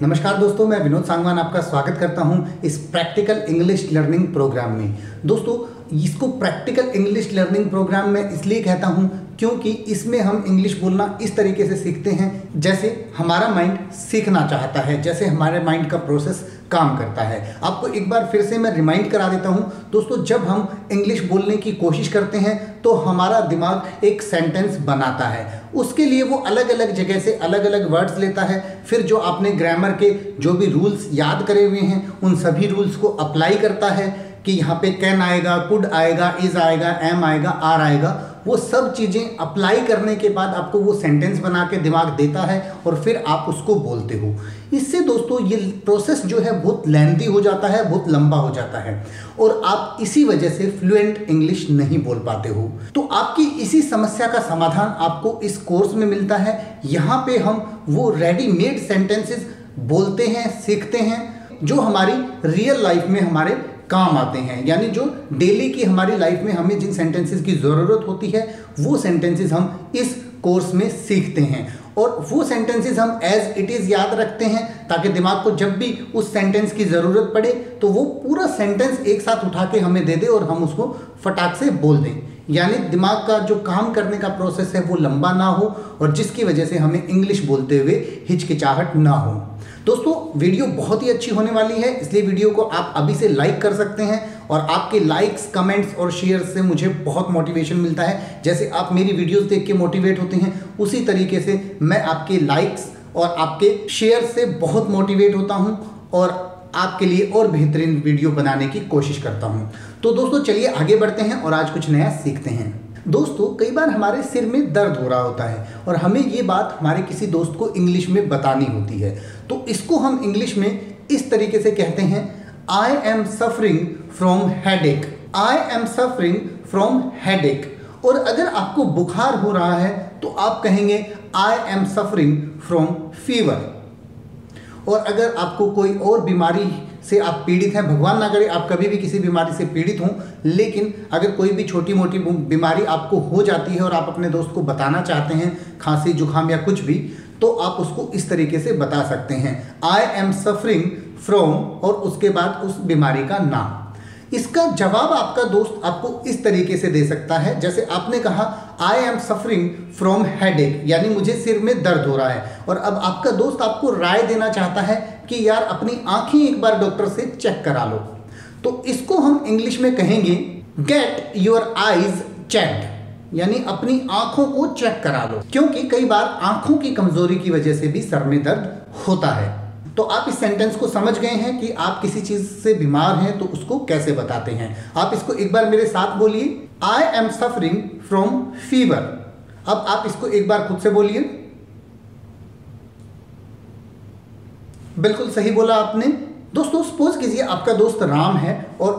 नमस्कार दोस्तों, मैं विनोद सांगवान आपका स्वागत करता हूं इस प्रैक्टिकल इंग्लिश लर्निंग प्रोग्राम में। दोस्तों, इसको प्रैक्टिकल इंग्लिश लर्निंग प्रोग्राम में इसलिए कहता हूं क्योंकि इसमें हम इंग्लिश बोलना इस तरीके से सीखते हैं जैसे हमारा माइंड सीखना चाहता है, जैसे हमारे माइंड का प्रोसेस काम करता है। आपको एक बार फिर से मैं रिमाइंड करा देता हूं दोस्तों, जब हम इंग्लिश बोलने की कोशिश करते हैं तो हमारा दिमाग एक सेंटेंस बनाता है। उसके लिए वो अलग अलग जगह से अलग अलग वर्ड्स लेता है, फिर जो आपने ग्रामर के जो भी रूल्स याद करे हुए हैं उन सभी रूल्स को अप्लाई करता है कि यहाँ पे कैन आएगा, कुड आएगा, इज आएगा, एम आएगा, आर आएगा। वो सब चीज़ें अप्लाई करने के बाद आपको वो सेंटेंस बना के दिमाग देता है और फिर आप उसको बोलते हो। इससे दोस्तों ये प्रोसेस जो है बहुत लेंथी हो जाता है, बहुत लंबा हो जाता है और आप इसी वजह से फ्लुएंट इंग्लिश नहीं बोल पाते हो। तो आपकी इसी समस्या का समाधान आपको इस कोर्स में मिलता है। यहाँ पे हम वो रेडीमेड सेंटेंसेस बोलते हैं, सीखते हैं जो हमारी रियल लाइफ में हमारे काम आते हैं। यानी जो डेली की हमारी लाइफ में हमें जिन सेंटेंसेस की ज़रूरत होती है वो सेंटेंसेस हम इस कोर्स में सीखते हैं और वो सेंटेंसेस हम एज इट इज़ याद रखते हैं ताकि दिमाग को जब भी उस सेंटेंस की ज़रूरत पड़े तो वो पूरा सेंटेंस एक साथ उठा के हमें दे दे और हम उसको फटाक से बोल दें। यानी दिमाग का जो काम करने का प्रोसेस है वो लंबा ना हो और जिसकी वजह से हमें इंग्लिश बोलते हुए हिचकिचाहट ना हो। दोस्तों, वीडियो बहुत ही अच्छी होने वाली है, इसलिए वीडियो को आप अभी से लाइक कर सकते हैं और आपके लाइक्स, कमेंट्स और शेयर्स से मुझे बहुत मोटिवेशन मिलता है। जैसे आप मेरी वीडियोस देख के मोटिवेट होते हैं उसी तरीके से मैं आपके लाइक्स और आपके शेयर से बहुत मोटिवेट होता हूं और आपके लिए और बेहतरीन वीडियो बनाने की कोशिश करता हूं। तो दोस्तों चलिए आगे बढ़ते हैं और आज कुछ नया सीखते हैं। दोस्तों, कई बार हमारे सिर में दर्द हो रहा होता है और हमें ये बात हमारे किसी दोस्त को इंग्लिश में बतानी होती है, तो इसको हम इंग्लिश में इस तरीके से कहते हैं, I am suffering from headache. I am suffering from headache. और अगर आपको बुखार हो रहा है तो आप कहेंगे I am suffering from fever. और अगर आपको कोई और बीमारी से आप पीड़ित हैं, भगवान ना करे आप कभी भी किसी बीमारी से पीड़ित हों, लेकिन अगर कोई भी छोटी मोटी बीमारी आपको हो जाती है और आप अपने दोस्त को बताना चाहते हैं, खांसी, जुकाम या कुछ भी, तो आप उसको इस तरीके से बता सकते हैं, आई एम सफरिंग फ्रॉम और उसके बाद उस बीमारी का नाम। इसका जवाब आपका दोस्त आपको इस तरीके से दे सकता है, जैसे आपने कहा I am suffering from headache, यानी मुझे सिर में दर्द हो रहा है और अब आपका दोस्त आपको राय देना चाहता है कि यार अपनी आंखें एक बार डॉक्टर से चेक करा लो। तो इसको हम इंग्लिश में कहेंगे गेट योर आईज चेक्ड, यानी अपनी आंखों को चेक करा लो, क्योंकि कई बार आंखों की कमजोरी की वजह से भी सर में दर्द होता है। तो आप इस सेंटेंस को समझ गए हैं कि आप किसी चीज से बीमार हैं तो उसको कैसे बताते हैं। आप इसको एक बार मेरे साथ बोलिए, I am suffering from fever. अब आप इसको एक बार खुद से बोलिए। बिल्कुल सही बोला आपने। दोस्तों, सपोज कीजिए आपका दोस्त राम है और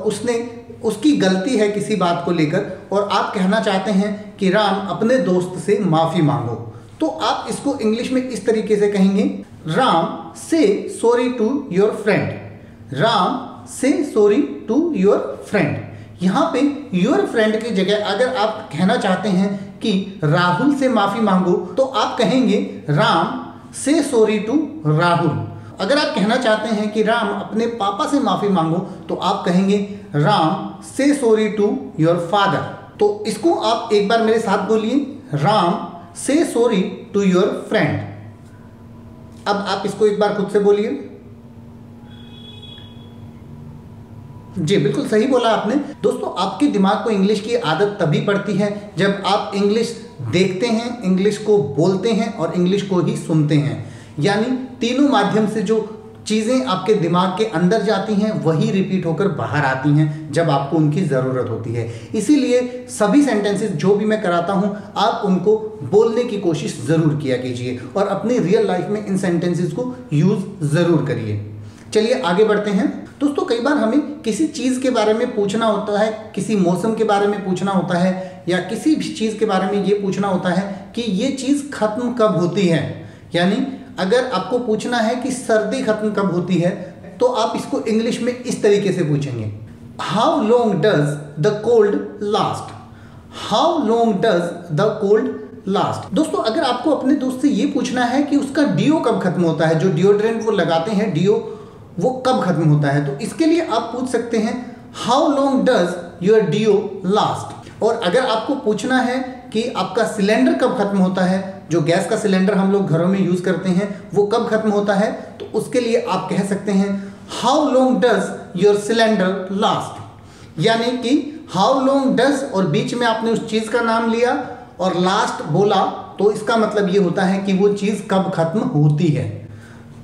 उसकी गलती है किसी बात को लेकर और आप कहना चाहते हैं कि राम अपने दोस्त से माफी मांगो, तो आप इसको इंग्लिश में इस तरीके से कहेंगे, राम से sorry to your friend. Ram से सॉरी टू योर फ्रेंड। यहाँ पे योर फ्रेंड की जगह अगर आप कहना चाहते हैं कि राहुल से माफी मांगो तो आप कहेंगे राम से सॉरी टू राहुल। अगर आप कहना चाहते हैं कि राम अपने पापा से माफी मांगो तो आप कहेंगे राम से सॉरी टू योर फादर। तो इसको आप एक बार मेरे साथ बोलिए, राम से सॉरी टू योर फ्रेंड। अब आप इसको एक बार खुद से बोलिए। जी, बिल्कुल सही बोला आपने। दोस्तों, आपके दिमाग को इंग्लिश की आदत तभी पड़ती है जब आप इंग्लिश देखते हैं, इंग्लिश को बोलते हैं और इंग्लिश को ही सुनते हैं। यानी तीनों माध्यम से जो चीज़ें आपके दिमाग के अंदर जाती हैं वही रिपीट होकर बाहर आती हैं जब आपको उनकी ज़रूरत होती है। इसीलिए सभी सेंटेंसेस जो भी मैं कराता हूं आप उनको बोलने की कोशिश ज़रूर किया कीजिए और अपनी रियल लाइफ में इन सेंटेंसेस को यूज़ ज़रूर करिए। चलिए आगे बढ़ते हैं। दोस्तों, कई बार हमें किसी चीज़ के बारे में पूछना होता है, किसी मौसम के बारे में पूछना होता है या किसी भी चीज़ के बारे में ये पूछना होता है कि ये चीज़ ख़त्म कब होती है। यानी अगर आपको पूछना है कि सर्दी खत्म कब होती है तो आप इसको इंग्लिश में इस तरीके से पूछेंगे, how long does the cold last. How long does the cold last. दोस्तों अगर आपको अपने दोस्त से ये पूछना है कि उसका डियो कब खत्म होता है, जो डिओड्रेंट वो लगाते हैं डियो, वो कब खत्म होता है, तो इसके लिए आप पूछ सकते हैं how long does your deo last. और अगर आपको पूछना है कि आपका सिलेंडर कब खत्म होता है, जो गैस का सिलेंडर हम लोग घरों में यूज करते हैं वो कब खत्म होता है, तो उसके लिए आप कह सकते हैं how long does your cylinder last. यानी कि हाउ लॉन्ग डज और बीच में आपने उस चीज का नाम लिया और लास्ट बोला, तो इसका मतलब ये होता है कि वो चीज कब खत्म होती है।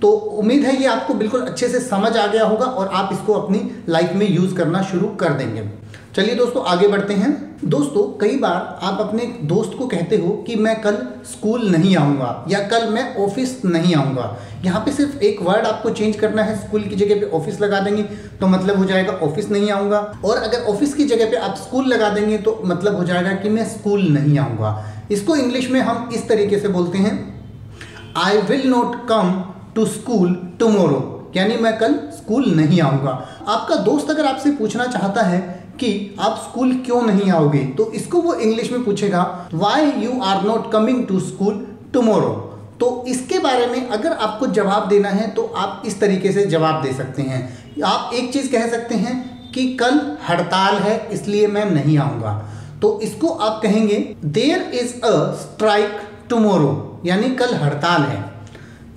तो उम्मीद है ये आपको बिल्कुल अच्छे से समझ आ गया होगा और आप इसको अपनी लाइफ में यूज करना शुरू कर देंगे। चलिए दोस्तों आगे बढ़ते हैं। दोस्तों कई बार आप अपने दोस्त को कहते हो कि मैं कल स्कूल नहीं आऊँगा या कल मैं ऑफिस नहीं आऊँगा। यहाँ पे सिर्फ एक वर्ड आपको चेंज करना है, स्कूल की जगह पे ऑफिस लगा देंगे तो मतलब हो जाएगा ऑफिस नहीं आऊँगा, और अगर ऑफिस की जगह पे आप स्कूल लगा देंगे तो मतलब हो जाएगा कि मैं स्कूल नहीं आऊँगा। इसको इंग्लिश में हम इस तरीके से बोलते हैं I will not come to school tomorrow, यानी मैं कल स्कूल नहीं आऊँगा। आपका दोस्त अगर आपसे पूछना चाहता है कि आप स्कूल क्यों नहीं आओगे, तो इसको वो इंग्लिश में पूछेगा why you are not coming to school tomorrow. तो इसके बारे में अगर आपको जवाब देना है तो आप इस तरीके से जवाब दे सकते हैं। आप एक चीज़ कह सकते हैं कि कल हड़ताल है इसलिए मैं नहीं आऊँगा, तो इसको आप कहेंगे there is a strike tomorrow, यानी कल हड़ताल है।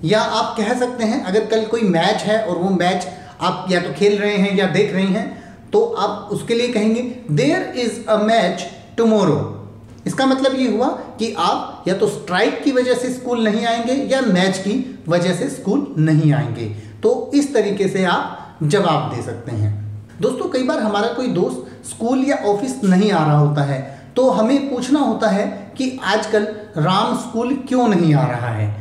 या आप कह सकते हैं अगर कल कोई मैच है और वो मैच आप या तो खेल रहे हैं या देख रहे हैं, तो आप उसके लिए कहेंगे there is a match tomorrow. इसका मतलब ये हुआ कि आप या तो स्ट्राइक की वजह से स्कूल नहीं आएंगे या मैच की वजह से स्कूल नहीं आएंगे। तो इस तरीके से आप जवाब दे सकते हैं। दोस्तों कई बार हमारा कोई दोस्त स्कूल या ऑफिस नहीं आ रहा होता है, तो हमें पूछना होता है कि आजकल राम स्कूल क्यों नहीं आ रहा है।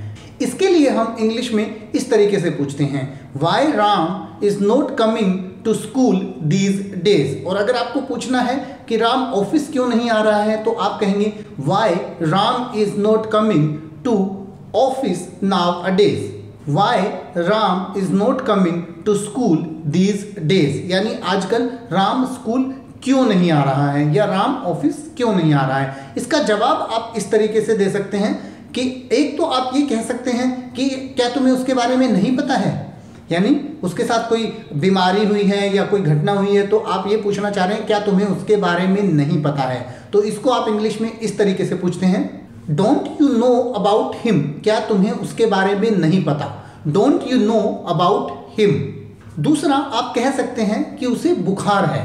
इसके लिए हम इंग्लिश में इस तरीके से पूछते हैं why Ram is not coming to school these days. और अगर आपको पूछना है कि राम ऑफिस क्यों नहीं आ रहा है, तो आप कहेंगे why Ram is not coming to office nowadays. Why Ram is not coming to school these days, यानी आजकल राम स्कूल क्यों नहीं आ रहा है या राम ऑफिस क्यों नहीं आ रहा है। इसका जवाब आप इस तरीके से दे सकते हैं कि एक तो आप ये कह सकते हैं कि क्या तुम्हें उसके बारे में नहीं पता है, यानी उसके साथ कोई बीमारी हुई है या कोई घटना हुई है, तो आप ये पूछना चाह रहे हैं क्या तुम्हें उसके बारे में नहीं पता है। तो इसको आप इंग्लिश में इस तरीके से पूछते हैं don't you know about him, क्या तुम्हें उसके बारे में नहीं पता, don't you know about him. दूसरा आप कह सकते हैं कि उसे बुखार है,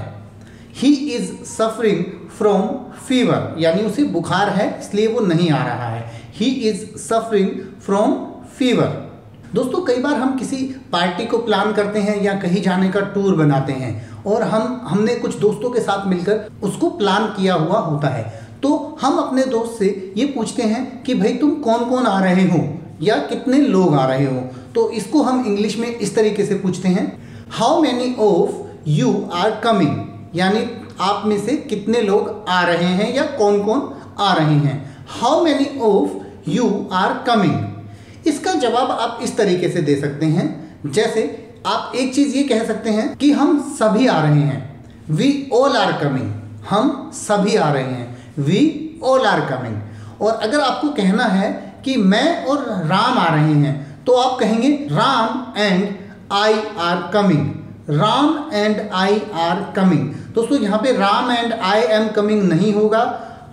he is suffering from fever, यानी उसे बुखार है इसलिए वो नहीं आ रहा है, he is suffering from fever. दोस्तों कई बार हम किसी पार्टी को प्लान करते हैं या कहीं जाने का टूर बनाते हैं और हमने कुछ दोस्तों के साथ मिलकर उसको प्लान किया हुआ होता है, तो हम अपने दोस्त से ये पूछते हैं कि भाई तुम कौन कौन आ रहे हो या कितने लोग आ रहे हो। तो इसको हम इंग्लिश में इस तरीके से पूछते हैं how many of you are coming, यानी आप में से कितने लोग आ रहे हैं या कौन कौन आ रहे हैं। How many of you are coming, इसका जवाब आप इस तरीके से दे सकते हैं, जैसे आप एक चीज ये कह सकते हैं कि हम सभी आ रहे हैं, वी ऑल आर कमिंग, हम सभी आ रहे हैं, वी ऑल आर कमिंग। और अगर आपको कहना है कि मैं और राम आ रहे हैं, तो आप कहेंगे Ram and I R coming, Ram and I R coming. दोस्तों यहाँ पे Ram and I am coming नहीं होगा,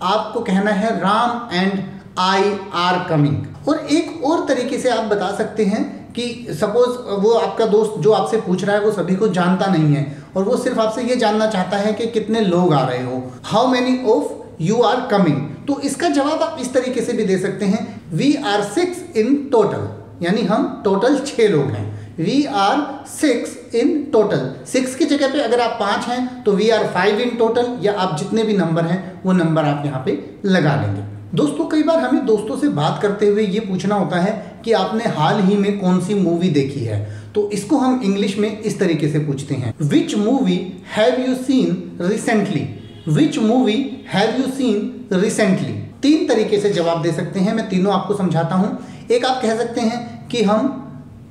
आपको कहना है Ram and I R coming. और एक और तरीके से आप बता सकते हैं कि सपोज वो आपका दोस्त जो आपसे पूछ रहा है वो सभी को जानता नहीं है और वो सिर्फ आपसे ये जानना चाहता है कि कितने लोग आ रहे हो, how many of you are coming. तो इसका जवाब आप इस तरीके से भी दे सकते हैं वी आर 6 इन टोटल, यानी हम टोटल 6 लोग हैं, वी आर 6 इन टोटल। 6 की जगह पे अगर आप 5 हैं तो वी आर 5 इन टोटल, या आप जितने भी नंबर हैं वो नंबर आप यहाँ पे लगा लेंगे। दोस्तों कई बार हमें दोस्तों से बात करते हुए ये पूछना होता है कि आपने हाल ही में कौन सी मूवी देखी है, तो इसको हम इंग्लिश में इस तरीके से पूछते हैं which movie have you seen recently, which movie have you seen recently. 3 तरीके से जवाब दे सकते हैं, मैं तीनों आपको समझाता हूँ। एक आप कह सकते हैं कि हम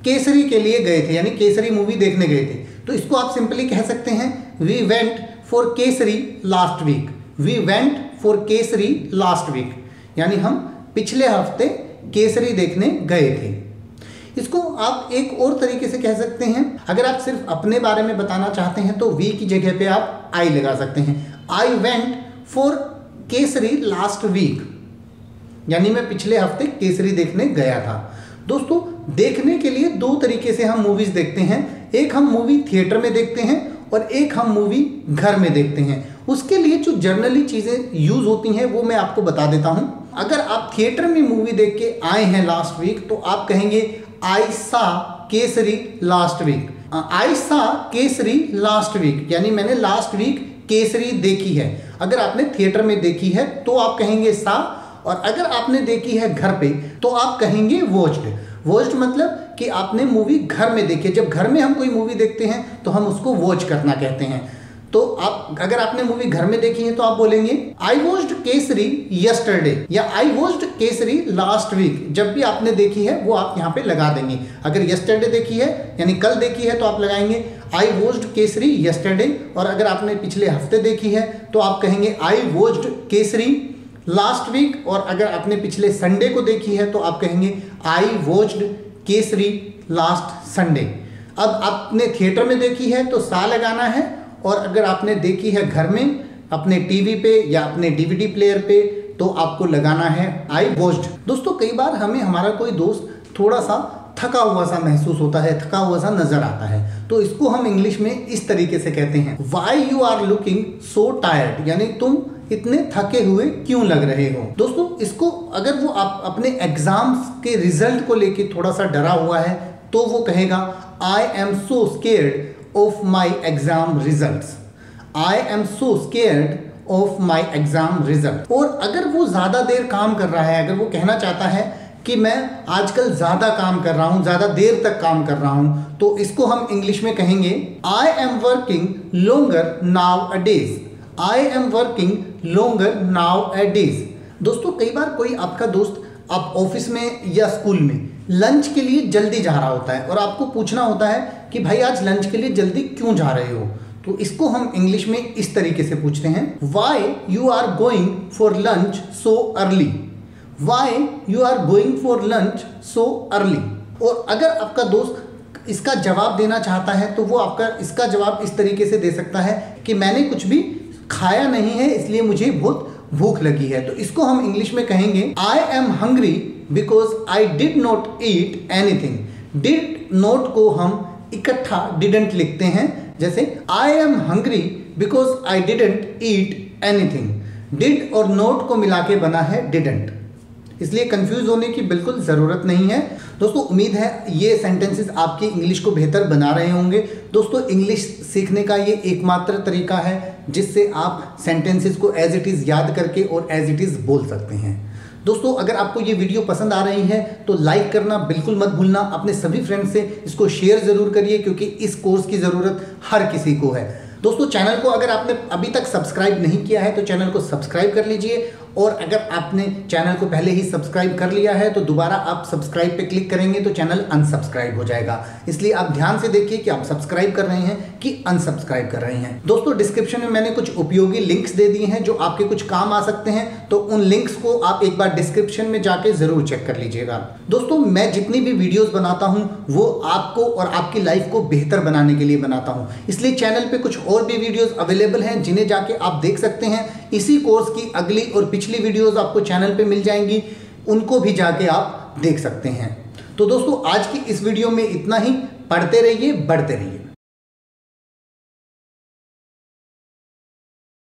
केसरी के लिए गए थे, यानी केसरी मूवी देखने गए थे, तो इसको आप सिंपली कह सकते हैं we went for Kesari last week, we went for Kesari last week, यानी हम पिछले हफ्ते केसरी देखने गए थे। इसको आप एक और तरीके से कह सकते हैं, अगर आप सिर्फ अपने बारे में बताना चाहते हैं तो वी की जगह पे आप आई लगा सकते हैं। I went for Kesari last week, यानी मैं पिछले हफ्ते केसरी देखने गया था। दोस्तों, देखने के लिए दो तरीके से हम मूवीज देखते हैं। एक हम मूवी थिएटर में देखते हैं और एक हम मूवी घर में देखते हैं। उसके लिए जो जनरली चीज़ें यूज होती हैं वो मैं आपको बता देता हूं। अगर आप थिएटर में मूवी देख के आए हैं लास्ट वीक तो आप कहेंगे आई सा केसरी लास्ट वीक। आई सा केसरी लास्ट वीक यानी मैंने लास्ट वीक केसरी देखी है। अगर आपने थिएटर में देखी है तो आप कहेंगे सा, और अगर आपने देखी है घर पे तो आप कहेंगे वॉच्ड। वॉच्ड मतलब कि आपने मूवी घर में देखी है। जब घर में हम कोई मूवी देखते हैं तो हम उसको वॉच करना कहते हैं। तो आप अगर आपने मूवी घर में देखी है तो आप बोलेंगे आई वॉच्ड केसरी यस्टरडे या I watched Kesari last week. जब भी आपने देखी है वो आप यहाँ पे लगा देंगे। अगर यस्टरडे देखी है यानी कल देखी है तो आप लगाएंगे आई वॉच्ड केसरी यस्टरडे, और अगर आपने पिछले हफ्ते देखी है तो आप कहेंगे I watched Kesari last week, और अगर आपने पिछले संडे को देखी है तो आप कहेंगे I watched Kesari last Sunday. अब आपने थिएटर में देखी है तो सा लगाना है, और अगर आपने देखी है घर में अपने टीवी पे या अपने डीवीडी प्लेयर पे तो आपको लगाना है आई वॉच्ड। दोस्तों, कई बार हमें हमारा कोई दोस्त थोड़ा सा थका हुआ सा महसूस होता है, थका हुआ सा नजर आता है, तो इसको हम इंग्लिश में इस तरीके से कहते हैं why you are looking so tired, यानी तुम इतने थके हुए क्यों लग रहे हो। दोस्तों, इसको अगर वो आप अपने एग्जाम्स के रिजल्ट को लेके थोड़ा सा डरा हुआ है तो वो कहेगा I am so scared of my exam results. I am so scared of my exam result. और अगर वो ज़्यादा देर काम कर रहा है, अगर वो कहना चाहता है कि मैं आजकल ज़्यादा काम कर रहा हूँ, ज़्यादा देर तक काम कर रहा हूँ, तो इसको हम इंग्लिश में कहेंगे I am working longer now a days. I am working longer now a days. दोस्तों, कई बार कोई आपका दोस्त आप ऑफिस में या स्कूल में लंच के लिए जल्दी जा रहा होता है और आपको पूछना होता है कि भाई आज लंच के लिए जल्दी क्यों जा रहे हो, तो इसको हम इंग्लिश में इस तरीके से पूछते हैं why you are going for lunch so early. Why you are going for lunch so early. और अगर आपका दोस्त इसका जवाब देना चाहता है तो वो आपका इसका जवाब इस तरीके से दे सकता है कि मैंने कुछ भी खाया नहीं है इसलिए मुझे बहुत भूख लगी है। तो इसको हम इंग्लिश में कहेंगे I am hungry because I did not eat anything. Did not को हम इकट्ठा डिडंट लिखते हैं, जैसे I am hungry because I didn't eat anything. Did और नॉट को मिला के बना है डिडंट, इसलिए कंफ्यूज होने की बिल्कुल ज़रूरत नहीं है। दोस्तों, उम्मीद है ये सेंटेंसेस आपकी इंग्लिश को बेहतर बना रहे होंगे। दोस्तों, इंग्लिश सीखने का ये एकमात्र तरीका है जिससे आप सेंटेंसेस को एज इट इज़ याद करके और एज इट इज़ बोल सकते हैं। दोस्तों, अगर आपको ये वीडियो पसंद आ रही है तो लाइक करना बिल्कुल मत भूलना। अपने सभी फ्रेंड्स से इसको शेयर ज़रूर करिए क्योंकि इस कोर्स की ज़रूरत हर किसी को है। दोस्तों, चैनल को अगर आपने अभी तक सब्सक्राइब नहीं किया है तो चैनल को सब्सक्राइब कर लीजिए, और अगर आपने चैनल को पहले ही सब्सक्राइब कर लिया है तो दोबारा आप सब्सक्राइब पे क्लिक करेंगे तो चैनल अनसब्सक्राइब हो जाएगा। इसलिए आप ध्यान से देखिए कि आप सब्सक्राइब कर रहे हैं कि अनसब्सक्राइब कर रहे हैं। दोस्तों, डिस्क्रिप्शन में मैंने कुछ उपयोगी लिंक्स दे दिए हैं जो आपके कुछ काम आ सकते हैं, तो उन लिंक्स को आप एक बार डिस्क्रिप्शन में जाके जरूर चेक कर लीजिएगा। दोस्तों, मैं जितनी भी वीडियोस बनाता हूं वो आपको और आपकी लाइफ को बेहतर बनाने के लिए बनाता हूं, इसलिए चैनल पे कुछ और भी वीडियोस अवेलेबल हैं जिन्हें जाके आप देख सकते हैं। इसी कोर्स की अगली और पिछली वीडियोस आपको चैनल पे मिल जाएंगी, उनको भी जाके आप देख सकते हैं। तो दोस्तों, आज की इस वीडियो में इतना ही। पढ़ते रहिए, बढ़ते रहिए।